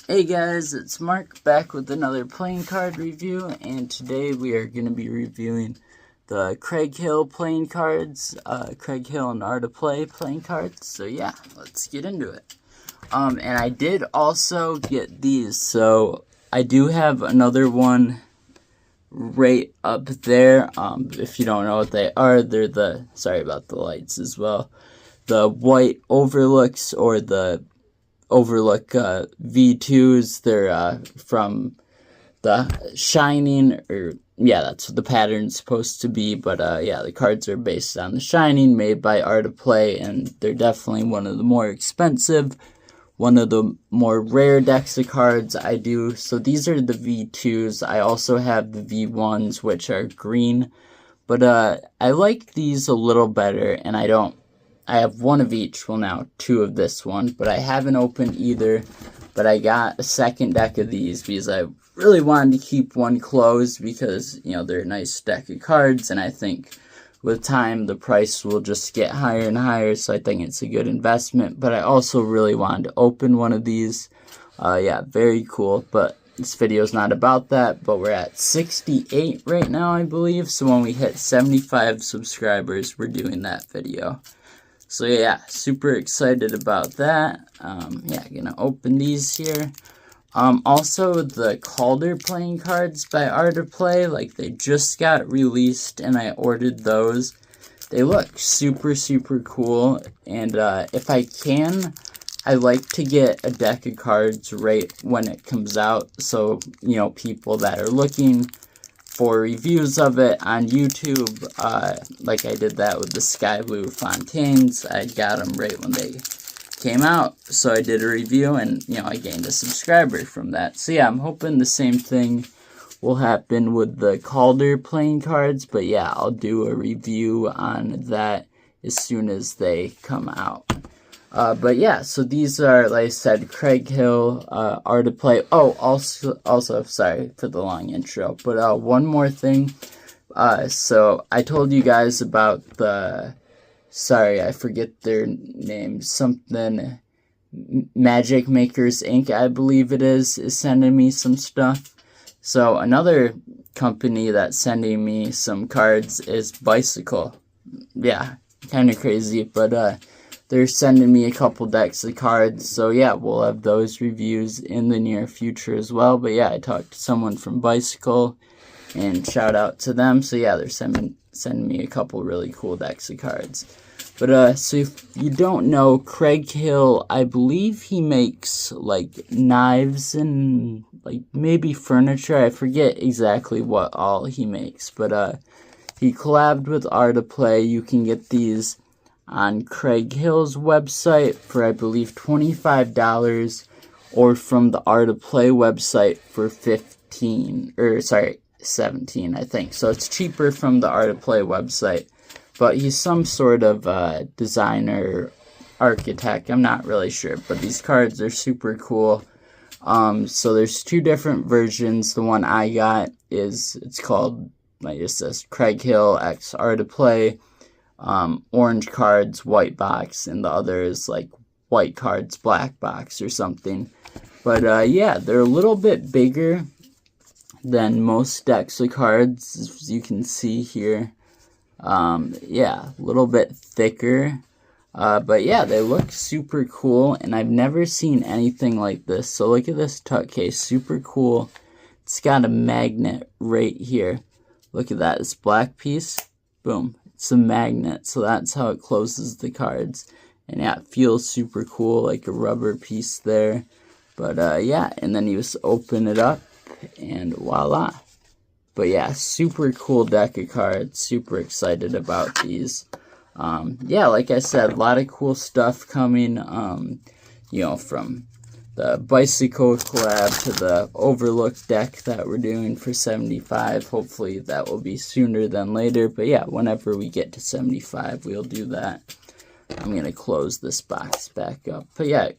Hey guys, it's Mark back with another playing card review, and today we are going to be reviewing the Craighill playing cards, Craighill and Art of Play playing cards. So yeah, let's get into it. And I did also get these, so I do have another one right up there. If you don't know what they are, they're sorry about the lights as well, the white overlooks or the Overlook V2s. They're from the Shining, or yeah, that's what the pattern's supposed to be. But yeah, the cards are based on the Shining, made by Art of Play, and they're definitely one of the more expensive, one of the more rare decks of cards I do. So these are the V2s. I also have the V1s, which are green, but I like these a little better, and I have one of each, well now, two of this one, but I haven't opened either, but I got a second deck of these because I really wanted to keep one closed because, you know, they're a nice deck of cards, and I think with time the price will just get higher and higher, so I think it's a good investment. But I also really wanted to open one of these. Yeah, very cool, but this video is not about that. But we're at 68 right now, I believe, so when we hit 75 subscribers, we're doing that video. So yeah, super excited about that. Yeah, gonna open these here. Also, the Calder playing cards by Art of Play, like, they just got released, and I ordered those. They look super, super cool, and if I can, I like to get a deck of cards right when it comes out, so, you know, people that are looking for reviews of it on YouTube, like I did that with the Sky Blue Fontaines. I got them right when they came out, so I did a review, and, you know, I gained a subscriber from that. So yeah, I'm hoping the same thing will happen with the Calder playing cards, but yeah, I'll do a review on that as soon as they come out. But yeah, so these are, like I said, Craighill, Art of Play. Oh, also, sorry for the long intro, but one more thing. So I told you guys about sorry, I forget their name, something, Magic Makers Inc., I believe it is sending me some stuff. So another company that's sending me some cards is Bicycle. Yeah, kind of crazy, but they're sending me a couple decks of cards, so yeah, we'll have those reviews in the near future as well. But yeah, I talked to someone from Bicycle, and shout out to them. So yeah, they're sending me a couple really cool decks of cards. But so if you don't know, Craighill, I believe he makes like knives and like maybe furniture. I forget exactly what all he makes, but he collabed with Art of Play. You can get these on Craighill's website for, I believe, $25, or from the Art of Play website for 15, or sorry, 17, I think. So it's cheaper from the Art of Play website, but he's some sort of designer, architect, I'm not really sure, but these cards are super cool. So there's two different versions. The one I got it's called, like it says, Craighill X Art of Play. Orange cards, white box, and the other is like white cards, black box or something. But yeah, they're a little bit bigger than most decks of cards, as you can see here. Yeah, a little bit thicker. But yeah, they look super cool, and I've never seen anything like this. So look at this tuck case, super cool. It's got a magnet right here. Look at that, this black piece, boom. It's a magnet, so that's how it closes the cards. And yeah, it feels super cool, like a rubber piece there. But yeah, and then you just open it up, and voila. But yeah, super cool deck of cards. Super excited about these. Yeah, like I said, a lot of cool stuff coming, you know, from the Bicycle collab to the Overlook deck that we're doing for 75. Hopefully that will be sooner than later. But yeah, whenever we get to 75, we'll do that. I'm going to close this box back up. But yeah,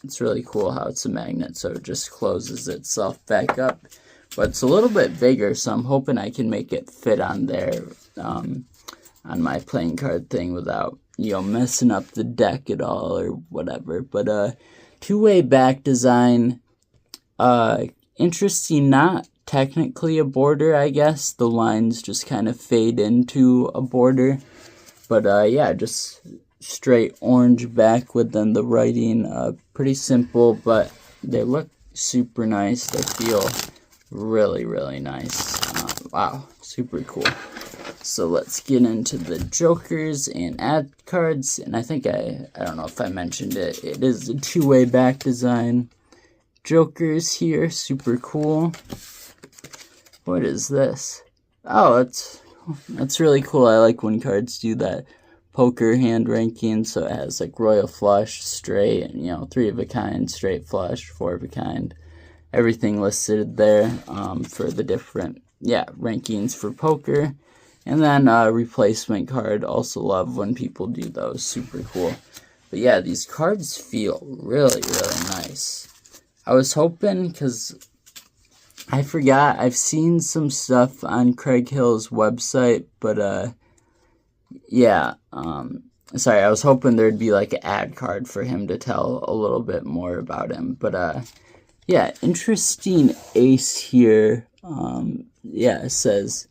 it's really cool how it's a magnet, so it just closes itself back up. But it's a little bit bigger, so I'm hoping I can make it fit on there, on my playing card thing without, you know, messing up the deck at all or whatever. But two-way back design, Interesting, not technically a border, I guess. The lines just kind of fade into a border. But yeah, just straight orange back with then the writing. Pretty simple, but they look super nice. They feel really, really nice. Wow, super cool. So let's get into the jokers and ad cards. And I think I don't know if I mentioned it. It is a two-way back design. Jokers here, super cool. What is this? Oh, that's really cool. I like when cards do that poker hand ranking. So it has like royal flush, straight, and 3 of a kind, straight flush, 4 of a kind. Everything listed there for the different rankings for poker. And then replacement card. Also love when people do those. Super cool. But yeah, these cards feel really, really nice. I was hoping, because I forgot, I've seen some stuff on Craighill's website, but yeah, sorry, I was hoping there'd be like an ad card for him to tell a little bit more about him. But yeah, interesting ace here. Yeah, it says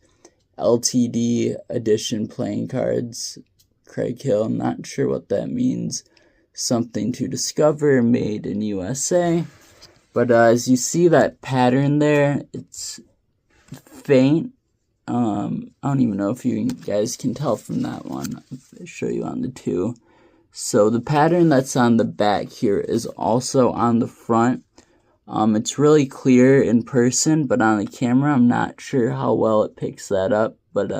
LTD edition playing cards, Craighill. Not sure what that means. Something to discover, made in USA. But as you see that pattern there, it's faint. I don't even know if you guys can tell from that one. I'll show you on the 2. So the pattern that's on the back here is also on the front. It's really clear in person, but on the camera, I'm not sure how well it picks that up. But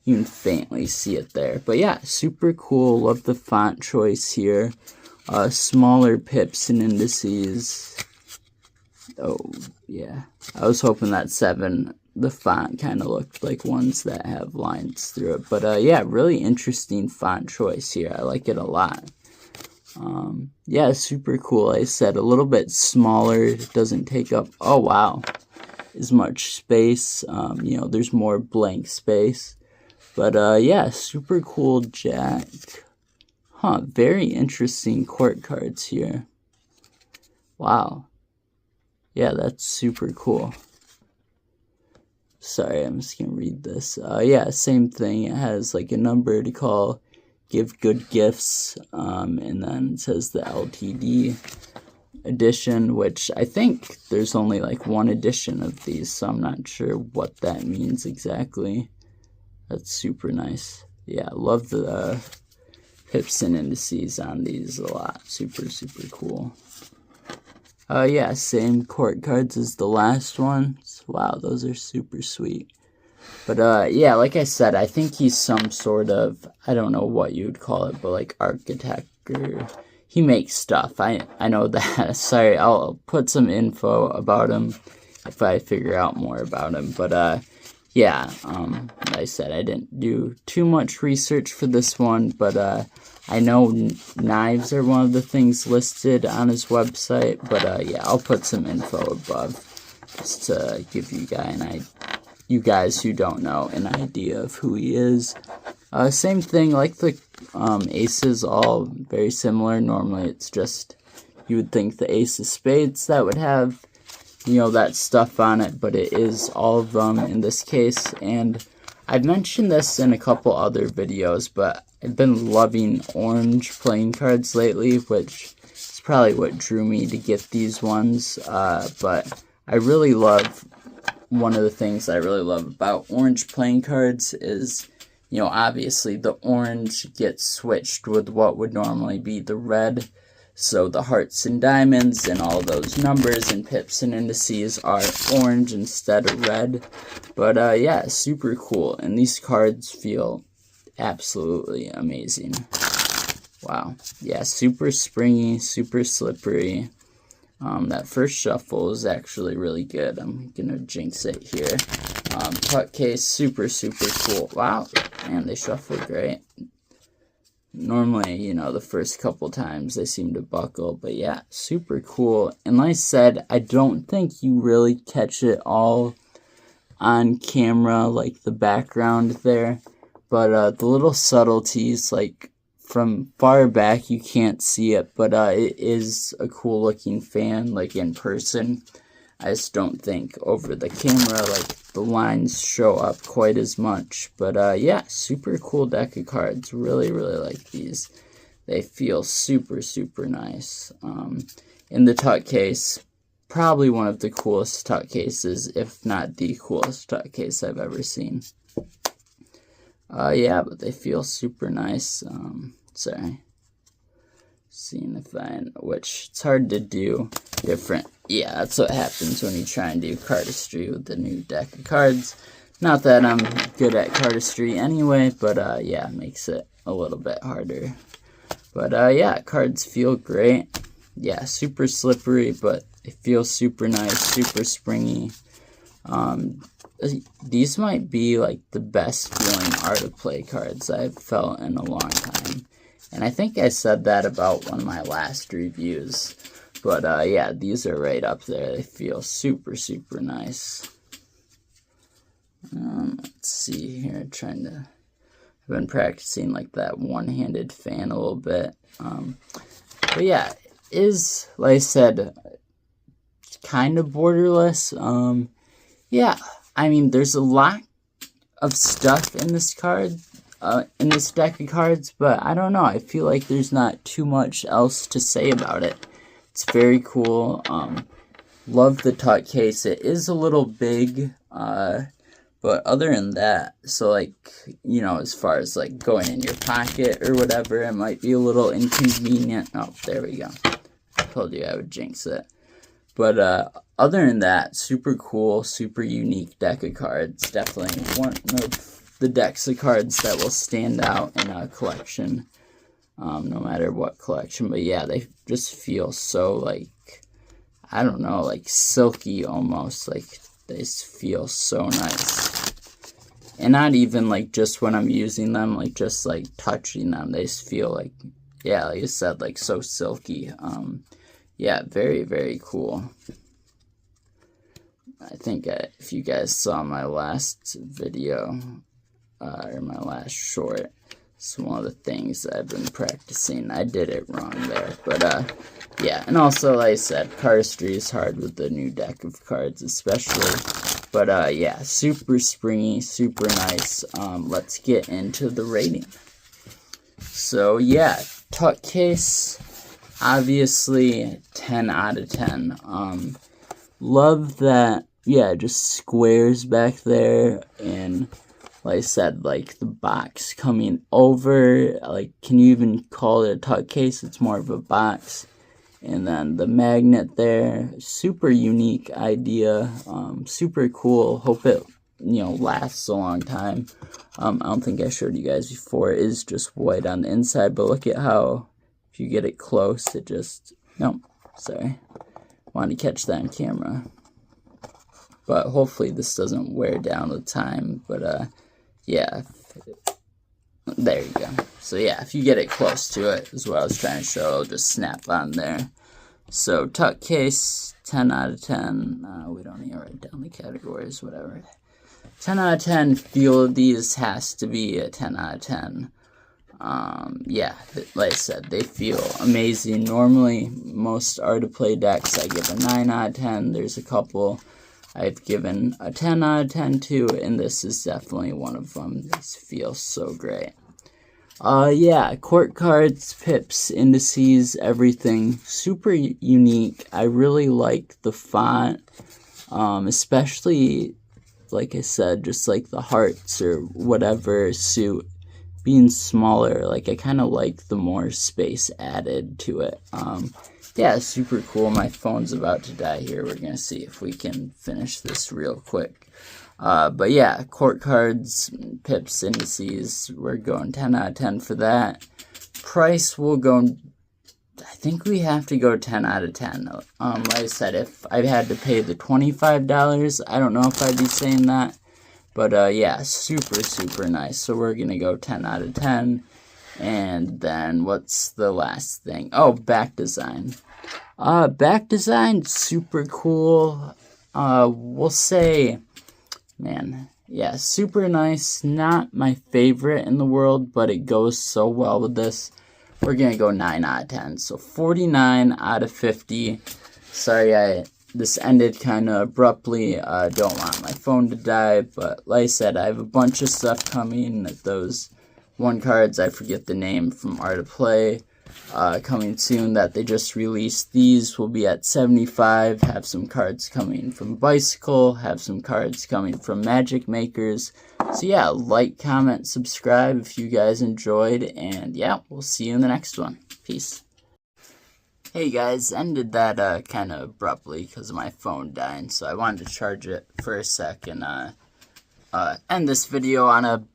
you can faintly see it there. But yeah, super cool. Love the font choice here. Smaller pips and indices. Oh, yeah. I was hoping that 7, the font kind of looked like ones that have lines through it. But yeah, really interesting font choice here. I like it a lot. Yeah, super cool. Like I said, a little bit smaller. It doesn't take up, oh wow, as much space. There's more blank space. But yeah, super cool jack. Very interesting court cards here. Wow. Yeah, that's super cool. Sorry, I'm just gonna read this. Yeah, same thing. It has like a number to call, give good gifts, and then it says the LTD edition, which I think there's only like one edition of these, so I'm not sure what that means exactly. That's super nice. Yeah, I love the pips and indices on these a lot. Super, super cool. Yeah, same court cards as the last one. Wow, those are super sweet. But yeah, like I said, I think he's some sort of, I don't know what you'd call it, but like architect, or he makes stuff. I know that. Sorry, I'll put some info about him if I figure out more about him. But yeah, like I said, I didn't do too much research for this one, but I know knives are one of the things listed on his website. But yeah, I'll put some info above just to give you guys who don't know an idea of who he is. Same thing, like the aces, all very similar. Normally it's just, you would think the ace of spades that would have, that stuff on it, but it is all of them in this case. And I've mentioned this in a couple other videos, but I've been loving orange playing cards lately, which is probably what drew me to get these ones. But I really love, one of the things I really love about orange playing cards is, obviously the orange gets switched with what would normally be the red. So the hearts and diamonds and all those numbers and pips and indices are orange instead of red. But yeah, super cool. And these cards feel absolutely amazing. Wow. Yeah, super springy, super slippery. That first shuffle is actually really good. I'm gonna jinx it here. Tuckcase, super, super cool. Wow, man, they shuffle great. Normally, the first couple times they seem to buckle, but yeah, super cool. And like I said, I don't think you really catch it all on camera, like the background there, but the little subtleties, like from far back you can't see it, but it is a cool looking fan, like in person. I just don't think over the camera, like, the lines show up quite as much. But, yeah, super cool deck of cards. Really, really like these. They feel super, super nice. In the tuck case, probably one of the coolest tuck cases, if not the coolest tuck case I've ever seen. Yeah, but they feel super nice. Sorry. Seeing if which it's hard to do different. Yeah, that's what happens when you try and do cardistry with the new deck of cards. Not that I'm good at cardistry anyway, but yeah, it makes it a little bit harder. But yeah, cards feel great. Yeah, super slippery, but they feel super nice, super springy. These might be like the best feeling Art of Play cards I've felt in a long time. And I think I said that about one of my last reviews. But yeah, these are right up there. They feel super, super nice. Let's see here, I've been practicing like that one-handed fan a little bit. But yeah, is, like I said, kind of borderless. Yeah, I mean, there's a lot of stuff in this card, in this deck of cards, but I don't know, I feel like there's not too much else to say about it. It's very cool. Love the tuck case. It is a little big, but other than that, so like, you know, as far as like going in your pocket or whatever, it might be a little inconvenient. Oh, there we go. I told you I would jinx it. But other than that, super cool, super unique deck of cards. Definitely one of the decks of cards that will stand out in a collection, no matter what collection. But yeah, they just feel so, like, I don't know, like silky almost. Like, they just feel so nice. And not even like just when I'm using them, like just like touching them, they just feel like, yeah, like I said, like so silky. Yeah, very, very cool. I think if you guys saw my last video, or my last short, it's one of the things that I've been practicing. I did it wrong there, but yeah, and also, like I said, cardistry is hard with the new deck of cards, especially. But yeah, super springy, super nice. Let's get into the rating. So yeah, tuck case, obviously 10 out of 10. Love that, yeah, just squares back there, and like I said, like the box coming over, like, can you even call it a tuck case? It's more of a box. And then the magnet there, super unique idea, super cool. Hope it, you know, lasts a long time. I don't think I showed you guys before. It is just white on the inside, but look at how, if you get it close, it just, no, sorry. Wanted to catch that on camera. But hopefully this doesn't wear down with time, but yeah, there you go. So yeah, if you get it close to it, is what I was trying to show, it'll just snap on there. So tuck case, 10 out of 10. We don't need to write down the categories, whatever. 10 out of 10, feel of these has to be a 10 out of 10. Yeah, like I said, they feel amazing. Normally, most Art of Play decks I give a 9 out of 10. There's a couple I've given a 10 out of 10 to, and this is definitely one of them. This feels so great. Yeah, court cards, pips, indices, everything. Super unique. I really like the font, especially, like I said, just like the hearts or whatever suit being smaller. Like, I kind of like the more space added to it. Yeah, super cool. My phone's about to die here. We're going to see if we can finish this real quick. But yeah, court cards, pips, indices, we're going 10 out of 10 for that. Price will go, I think we have to go 10 out of 10. Like I said, if I had to pay the $25, I don't know if I'd be saying that. But yeah, super, super nice. So we're going to go 10 out of 10. And then what's the last thing? Oh, back design. Back design, super cool. We'll say, man, yeah, super nice. Not my favorite in the world, but it goes so well with this. We're gonna go 9 out of 10. So 49 out of 50. Sorry, I this ended kind of abruptly. Don't want my phone to die, but like I said, I have a bunch of stuff coming. Those one cards, I forget the name, from Art of Play, coming soon that they just released. These will be at 75. Have some cards coming from Bicycle. Have some cards coming from Magic Makers. So yeah, like, comment, subscribe if you guys enjoyed, and yeah, we'll see you in the next one. Peace. Hey guys, ended that kind of abruptly because of my phone dying, so I wanted to charge it for a sec and end this video on a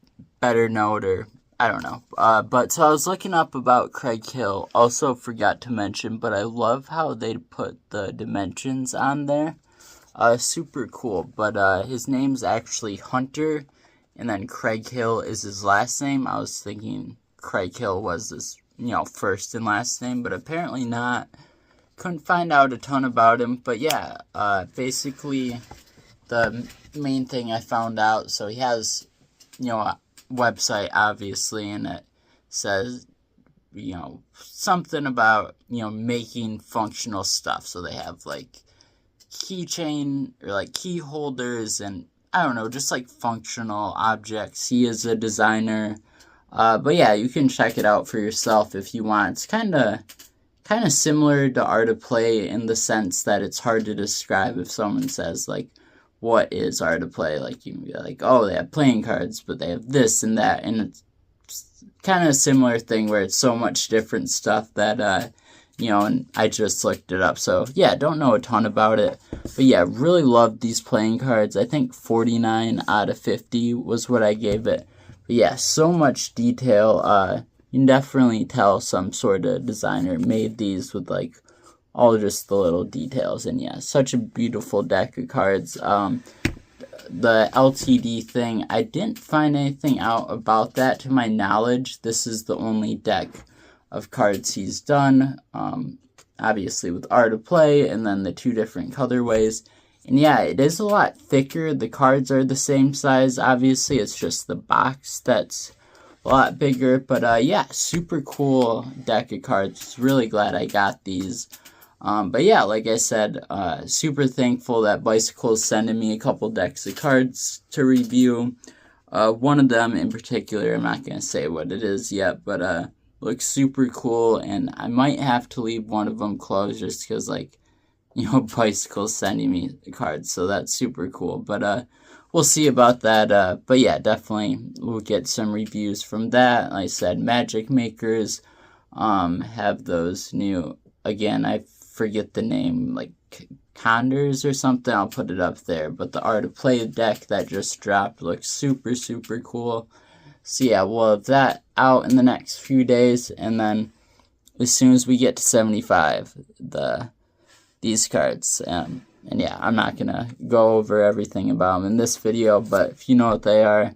better note, or I don't know. But so I was looking up about Craighill. Also forgot to mention, but I love how they put the dimensions on there. Super cool. But his name's actually Hunter, and then Craighill is his last name. I was thinking Craighill was his, first and last name, but apparently not. Couldn't find out a ton about him, but yeah, basically the main thing I found out, so he has, a website, obviously, and it says, something about, making functional stuff. So they have, like, keychain, or, like, key holders, and, I don't know, just, like, functional objects. He is a designer. But yeah, you can check it out for yourself if you want. It's kind of similar to Art of Play in the sense that it's hard to describe if someone says, like, what is Art of Play? Like, you can be like, oh, they have playing cards, but they have this and that, and it's kind of a similar thing where it's so much different stuff that, and I just looked it up, so yeah, don't know a ton about it, but yeah, really loved these playing cards. I think 49 out of 50 was what I gave it. But yeah, so much detail. You can definitely tell some sort of designer made these with, like, all just the little details. And yeah, such a beautiful deck of cards. The LTD thing, I didn't find anything out about that to my knowledge. This is the only deck of cards he's done. Obviously with Art of Play, and then the two different colorways. And yeah, it is a lot thicker. The cards are the same size, obviously. It's just the box that's a lot bigger. But yeah, super cool deck of cards. Really glad I got these. But yeah, like I said, super thankful that Bicycle is sending me a couple decks of cards to review. One of them in particular, I'm not going to say what it is yet, but looks super cool. And I might have to leave one of them closed just because, like, Bicycle's sending me cards, so that's super cool. But we'll see about that. But yeah, definitely we'll get some reviews from that. Like I said, Magic Makers have those new, again, I forget the name, like Condors or something. I'll put it up there. But the Art of Play deck that just dropped looks super, super cool. So yeah, we'll have that out in the next few days, and then as soon as we get to 75, these cards, and yeah, I'm not gonna go over everything about them in this video, but if you know what they are,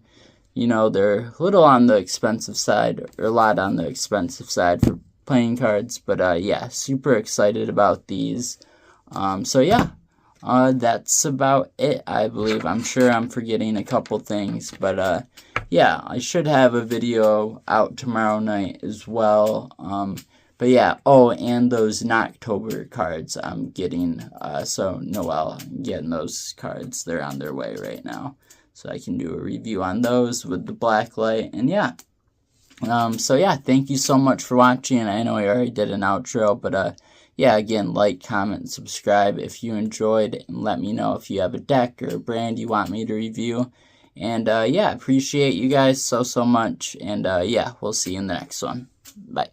they're a little on the expensive side, or a lot on the expensive side for playing cards, but yeah, super excited about these. So yeah, that's about it, I believe. I'm sure I'm forgetting a couple things, but yeah, I should have a video out tomorrow night as well. But yeah, oh, and those Knocktober cards I'm getting, so Noel, I'm getting those cards. They're on their way right now. So I can do a review on those with the black light, and yeah. So yeah, thank you so much for watching. I know I already did an outro, but yeah, again, like, comment, subscribe if you enjoyed, and let me know if you have a deck or a brand you want me to review. And yeah, appreciate you guys so much, and yeah, we'll see you in the next one. Bye.